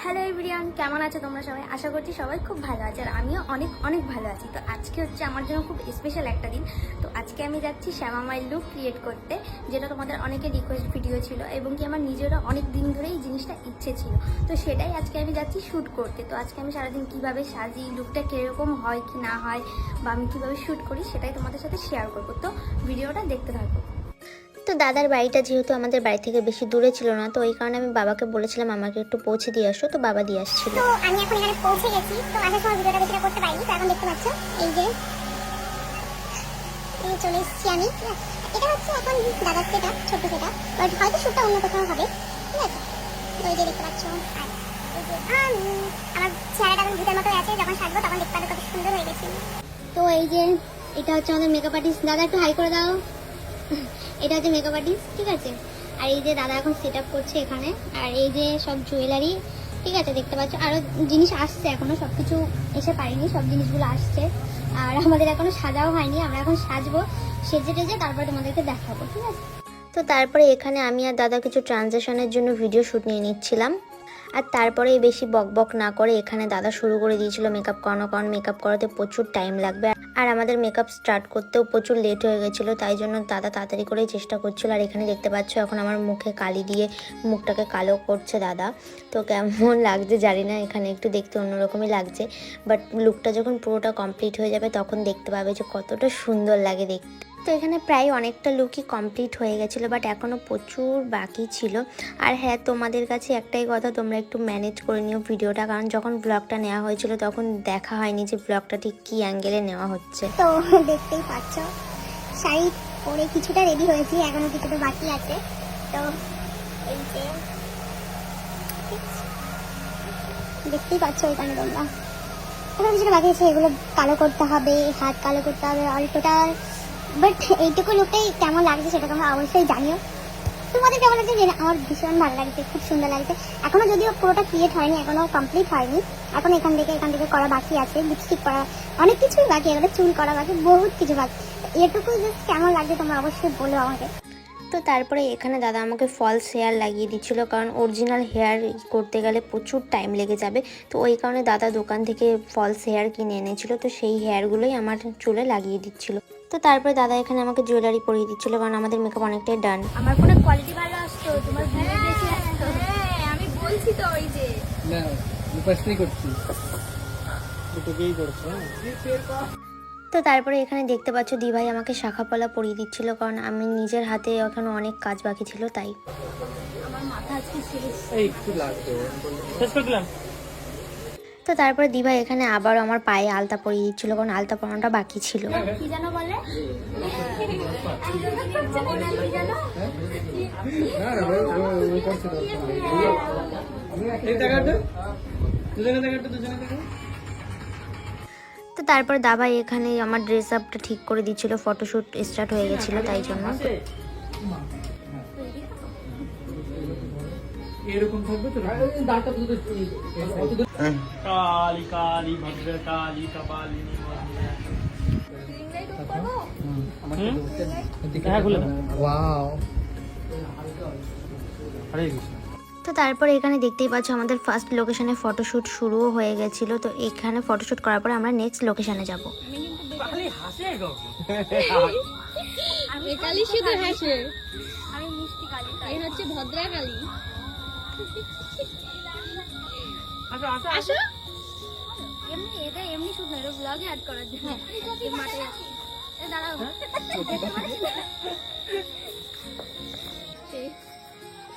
Hello everyone, কেমন আছো তোমরা সবাই? আশা করছি সবাই খুব ভালো আছে, আর আমিও অনেক অনেক ভালো আছি। তো আজকে হচ্ছে আমার জন্য খুব স্পেশাল একটা দিন। তো আজকে আমি যাচ্ছি শ্যামা মায়ের লুক ক্রিয়েট করতে, যেটা তোমাদের অনেকের রিকোয়েস্ট ভিডিও ছিল এবং কি আমার নিজেরও অনেক দিন ধরে এই জিনিসটা ইচ্ছে ছিল। তো সেটাই আজকে আমি যাচ্ছি শ্যুট করতে। তো আজকে আমি সারাদিন কীভাবে সাজি, লুকটা কীরকম হয় কি না হয়, বা আমি কীভাবে শ্যুট করি সেটাই তোমাদের সাথে শেয়ার করবো। তো ভিডিওটা দেখতে থাকো। তো দাদার বাড়িটা যেহেতু আমাদের বাড়ি থেকে বেশি দূরে ছিল না, তো এই কারণে আমি বাবাকে বলেছিলাম আমাকে একটু পৌঁছে দিয়ে আসো। তো বাবা দিয়ে আসছিল। তো আমি এখন এখানে পৌঁছে গেছি। তো আসার সময় ভিডিওটা বেশিটা করতে পারিনি, তো এখন দেখতে পাচ্ছ এই যে চলে এসেছি আমি। এটা হচ্ছে এখন দাদার সেটা, ছোট সেটা, বাট হয়তো শ্যুটটা অন্য কোথাও হবে, ঠিক আছে? তো এই যে দেখতে পাচ্ছ, আর এই যে আমার চেহারাটা এখন ভূতের মতো আছে, যখন সাজবো তখন দেখতে পাবে কত সুন্দর হয়ে গেছে। তো এই যে এটা হচ্ছে আমাদের মেকআপ আর্টিস্ট। দাদা একটু হাই করে দাও। এটা হচ্ছে মেকআপ আর্টিস্ট, ঠিক আছে? আর এই যে দাদা এখন সেট আপ করছে এখানে, আর এই যে সব জুয়েলারি, ঠিক আছে? দেখতে পাচ্ছ আরও জিনিস আসছে, এখনো সব কিছু এসে পারিনি, সব জিনিসগুলো আসছে। আর আমাদের এখনো সাজাও হয়নি, আমরা এখন সাজবো, সেজে টেজে তারপরে তোমাদেরকে দেখাবো, ঠিক আছে? তো তারপরে এখানে আমি আর দাদা কিছু ট্রানজেকশনের জন্য ভিডিও শ্যুট নিয়ে নিচ্ছিলাম। আর তারপরে বেশি বকবক না করে এখানে দাদা শুরু করে দিয়েছিল মেকআপ করানো, কারণ মেকআপ করাতে প্রচুর টাইম লাগবে, আর আমাদের মেকআপ স্টার্ট করতেও প্রচুর লেট হয়ে গেছিলো, তাই জন্য দাদা তাড়াতাড়ি করেই চেষ্টা করছিল। আর এখানে দেখতে পাচ্ছ এখন আমার মুখে কালি দিয়ে মুখটাকে কালো করছে দাদা। তো কেমন লাগছে জানি না, এখানে একটু দেখতে অন্যরকমই লাগছে, বাট লুকটা যখন পুরোটা কমপ্লিট হয়ে যাবে তখন দেখতে পাবে যে কতটা সুন্দর লাগে দেখতে। তো এখানে প্রায় অনেকটা লুকই কমপ্লিট হয়ে গেছিলো, বাট এখনও প্রচুর বাকি ছিল। আর হ্যাঁ, তোমাদের কাছে একটাই কথা, তোমরা একটু ম্যানেজ করে নিও ভিডিওটা, কারণ যখন ব্লগটা নেওয়া হয়েছিল তখন দেখা হয়নি যে ব্লগটা ঠিক কী অ্যাঙ্গেলে নেওয়া হচ্ছে। তো দেখতেই পাচ্ছ শাড়ি পরে কিছুটা রেডি হয়েছি, এখনো কিছুটা বাকি আছে। তো এই যে দেখতেই পাচ্ছ এখানে তোমরা, এখন কিছুটা বাকি আছে, এগুলো কালো করতে হবে, হাত কালো করতে হবে অল্পটা। বাট এইটুকু লুকটাই কেমন লাগছে সেটা তোমরা অবশ্যই জানিও। তোমাদের কেমন লাগছে? আমার ভীষণ ভালো লাগছে, খুব সুন্দর লাগছে। এখনো যদিও পুরোটা ক্রিয়েট হয়নি, এখনো কমপ্লিট হয়নি, এখন এখান থেকে করা বাকি আছে, লিপস্টিক করা, অনেক কিছুই বাকি, এগুলো চুল করা বাকি, বহুত কিছু বাকি। এটুকু জাস্ট কেমন লাগছে তোমরা অবশ্যই বলো আমাকে। তো তারপরে এখানে দাদা আমাকে ফলস হেয়ার লাগিয়ে দিচ্ছিলো, কারণ অরিজিনাল হেয়ার করতে গেলে প্রচুর টাইম লেগে যাবে। তো ওই কারণে দাদা দোকান থেকে ফলস হেয়ার কিনে এনেছিল, তো সেই হেয়ারগুলোই আমার চুলে লাগিয়ে দিচ্ছিল। তো তারপরে দাদা এখানে আমাকে জুয়েলারি পরিয়ে দিচ্ছিল, কারণ আমাদের মেকআপ অনেকটাই ডান। আমার ফোনের কোয়ালিটি ভালো আসতো, তোমার ভিডিও বেশি আসতো। হ্যাঁ, আমি বলছি তো, ওই যে না উপাসটাই করছি, এটুকুই করছো। তো তারপরে এখানে দেখতে পাচ্ছ দিভাই আমাকে শাখাপলা পরিয়ে দিচ্ছিল, কারণ আমি নিজের হাতে এখনো অনেক কাজ বাকি ছিল, তাই আমার মাথা আজকে একটু লাগবে, শেষ করে দিলাম। তো তারপরে দিভাই এখানে আবার আমার পায়ে আলতা পরিয়ে দিচ্ছিল, কারণ আলতা পরানোটা বাকি ছিল। কি যেন বলে, তো তারপরে দাভাই এখানে আমার ড্রেস আপটা ঠিক করে দিচ্ছিল, ফটোশ্যুট স্টার্ট হয়ে গেছিল, তাই জন্য। এরকম থাকবে তো, দাঁড়টা কালী কালী ভদ্র কালী কপালিনী। তো তারপরে এখানে দেখতেই পাচ্ছ আমাদের ফার্স্ট লোকেশনে ফটোশ্যুট শুরুও হয়ে গেছিল। তো এখানে ফটোশ্যুট করার পরে আমরা নেক্সট লোকেশনে যাব। কালী শুধু হাসে, আমি মিষ্টি কালী, এই হচ্ছে ভদ্রা কালী। আসো, এমনি এটা এমনি শুট না, এটা ব্লগে অ্যাড করার জন্য। মাঠে আছে, দাঁড়াও।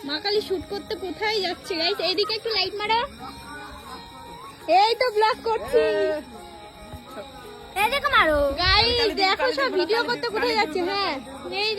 মা কালী শুট করতে কোথায় যাচ্ছে গাইস? এইদিকে একটু লাইট মারা, এই তো ব্লগ করছি, এই দেখো মারো গাইস দেখো সব ভিডিও করতে কোথায় যাচ্ছে। হ্যাঁ, এই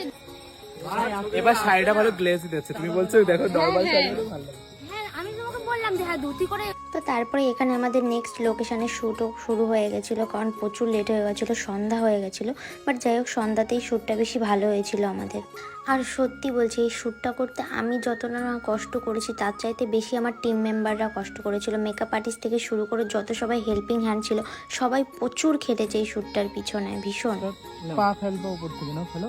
এবার শাড়িটা ভালো গ্লেজ দিচ্ছে, তুমি বলছো দেখো নরমাল শাড়িটা ভালো। হ্যাঁ, আমি তোমাকে বললাম যে হ্যাঁ ধুতি করে। তো তারপরে এখানে আমাদের নেক্সট লোকেশনে শ্যুটও শুরু হয়ে গেছিলো, কারণ প্রচুর লেট হয়ে গেছিলো, সন্ধ্যা হয়ে গেছিলো। বাট যাই হোক, সন্ধ্যাতেই শ্যুটটা বেশি ভালো হয়েছিল আমাদের। আর সত্যি বলছি, এই শ্যুটটা করতে আমি যতটা না কষ্ট করেছি তার চাইতে বেশি আমার টিম মেম্বাররা কষ্ট করেছিল। মেকআপ আর্টিস্ট থেকে শুরু করে যত সবাই হেল্পিং হ্যান্ড ছিল, সবাই প্রচুর খেটেছে এই শ্যুটটার পিছনে, ভীষণ। পা ফেলবো উপর থেকে, না ফেলো।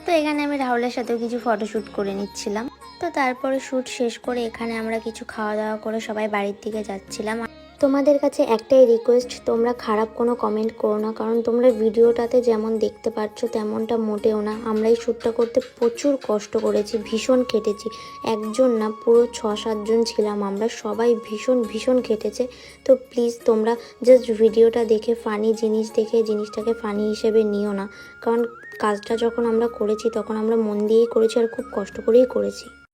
তো এখানে আমি রাহুলের সাথেও কিছু ফটোশ্যুট করে নিচ্ছিলাম। তো তারপরে শ্যুট শেষ করে এখানে আমরা কিছু খাওয়া দাওয়া করে সবাই বাড়ির দিকে যাচ্ছিলাম। তোমাদের কাছে একটাই রিকোয়েস্ট, তোমরা খারাপ কোনো কমেন্ট করো না, কারণ তোমরা ভিডিওটাতে যেমন দেখতে পাচ্ছ তেমনটা মোটেও না। আমরা এই শ্যুটটা করতে প্রচুর কষ্ট করেছি, ভীষণ কেটেছি। একজন না, পুরো 6-7 জন ছিলাম আমরা, সবাই ভীষণ ভীষণ কেটেছে। তো প্লিজ তোমরা জাস্ট ভিডিওটা দেখে ফানি জিনিস দেখে জিনিসটাকে ফানি হিসেবে নিও না, কারণ কাজটা যখন আমরা করেছি তখন আমরা মন দিয়েই করেছি আর খুব কষ্ট করেই করেছি।